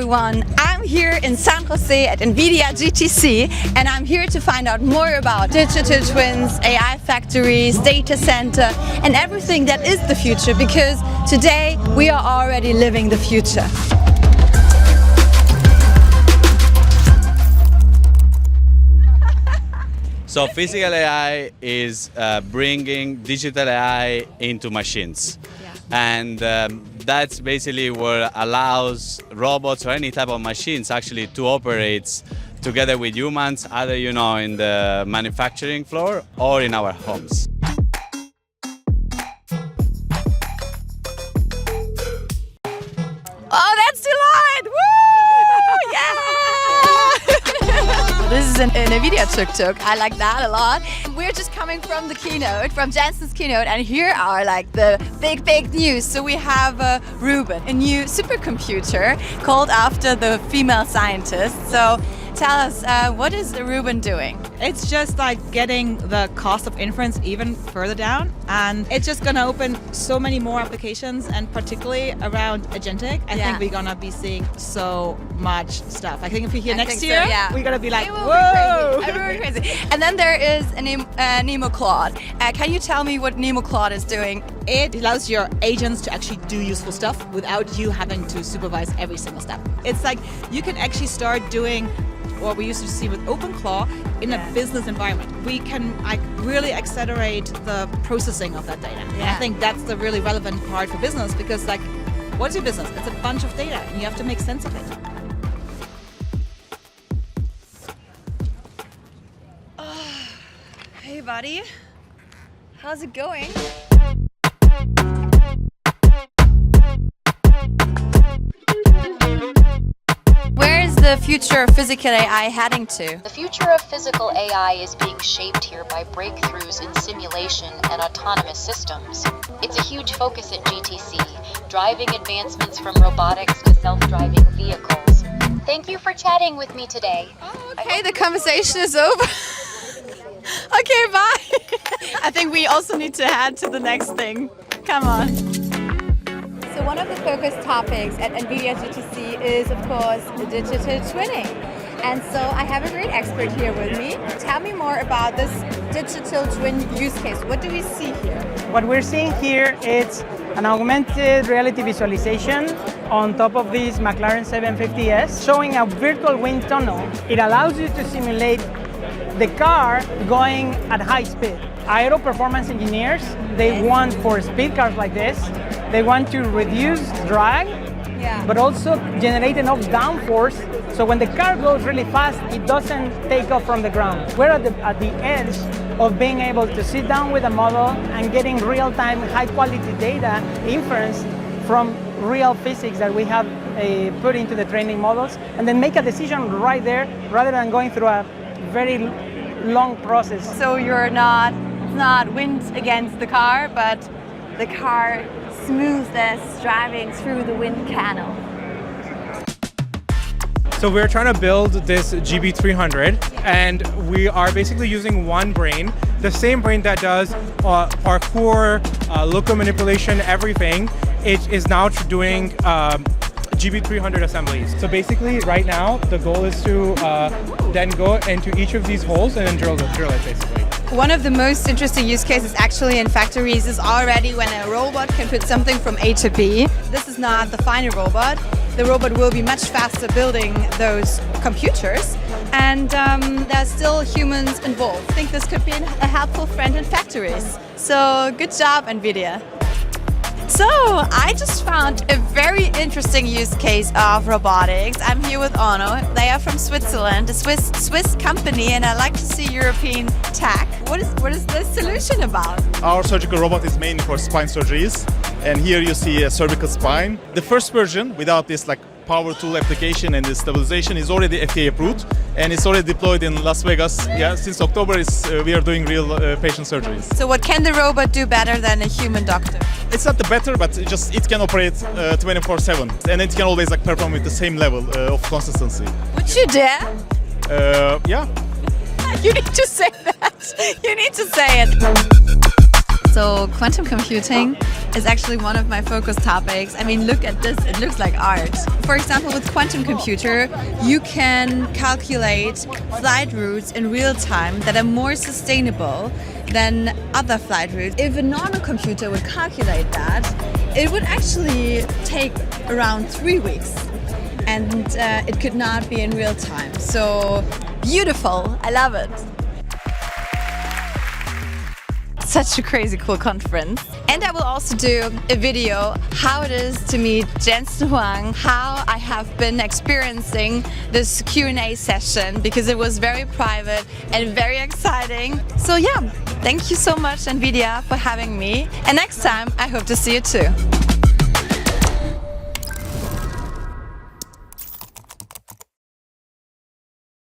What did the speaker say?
everyone. I'm here in San Jose at NVIDIA GTC, and I'm here to find out more about digital twins, AI factories, data center, and everything that is the future, because today we are already living the future. So physical AI is bringing digital AI into machines. And that's basically what allows robots or any type of machines actually to operate together with humans, either in the manufacturing floor or in our homes. Oh, that's Delight! Woo! Yeah! This is an NVIDIA tuk-tuk. I like that a lot. We're just coming from the keynote, from Jensen's keynote, and here are like the big news. So we have Rubin, a new supercomputer called after the female scientist. So tell us, what is Rubin doing? It's just like getting the cost of inference even further down, and it's just going to open so many more applications, and particularly around agentic. I think we're going to be seeing so much stuff. I think if we're here next year, we're going to be like, whoa! It will be crazy. And then there is Nemo Claude. Can you tell me what Nemo Claude is doing? It allows your agents to actually do useful stuff without you having to supervise every single step. It's like you can actually start doing what we used to see with OpenClaw in a business environment. We can really accelerate the processing of that data. And I think that's the really relevant part for business, because what's your business? It's a bunch of data and you have to make sense of it. Hey buddy, how's it going? Where is the future of physical AI heading to? The future of physical AI is being shaped here by breakthroughs in simulation and autonomous systems. It's a huge focus at GTC, driving advancements from robotics to self-driving vehicles. Thank you for chatting with me today. Oh, okay, the conversation is over. Okay, bye. I think we also need to head to the next thing. Come on. So one of the focus topics at NVIDIA GTC is, of course, digital twinning. And so I have a great expert here with me. Tell me more about this digital twin use case. What do we see here? What we're seeing here is an augmented reality visualization on top of this McLaren 750S, showing a virtual wind tunnel. It allows you to simulate the car going at high speed. Aero performance engineers, they want, for speed cars like this, they want to reduce drag, but also generate enough downforce so when the car goes really fast, it doesn't take off from the ground. We're at the edge of being able to sit down with a model and getting real-time, high-quality data inference from real physics that we have put into the training models, and then make a decision right there rather than going through a very long process. So you're not wind against the car, but the car smoothest driving through the wind canal. So we're trying to build this GB300, and we are basically using one brain, the same brain that does parkour, local manipulation, everything. It is now doing GB300 assemblies. So basically right now the goal is to then go into each of these holes and then drill it basically. One of the most interesting use cases actually in factories is already when a robot can put something from A to B. This is not the final robot. The robot will be much faster building those computers, and there's still humans involved. I think this could be a helpful friend in factories. So good job, NVIDIA. So I just found a very interesting use case of robotics. I'm here with Ono. They are from Switzerland, a Swiss company, and I like to see European tech. What is this solution about? Our surgical robot is mainly for spine surgeries, and here you see a cervical spine. The first version, without this power tool application and the stabilization, is already FDA approved, and it's already deployed in Las Vegas. Yeah, since October we are doing real patient surgeries. So what can the robot do better than a human doctor? It's not the better, but it can operate 24/7, and it can always perform with the same level of consistency. Would you dare? Yeah. You need to say that. You need to say it. So quantum computing is actually one of my focus topics. I mean, look at this, it looks like art. For example, with quantum computer, you can calculate flight routes in real time that are more sustainable than other flight routes. If a normal computer would calculate that, it would actually take around 3 weeks. And it could not be in real time. So beautiful, I love it. Such a crazy cool conference. And I will also do a video how it is to meet Jensen Huang, how I have been experiencing this Q&A session, because it was very private and very exciting. So yeah, thank you so much NVIDIA for having me. And next time I hope to see you too.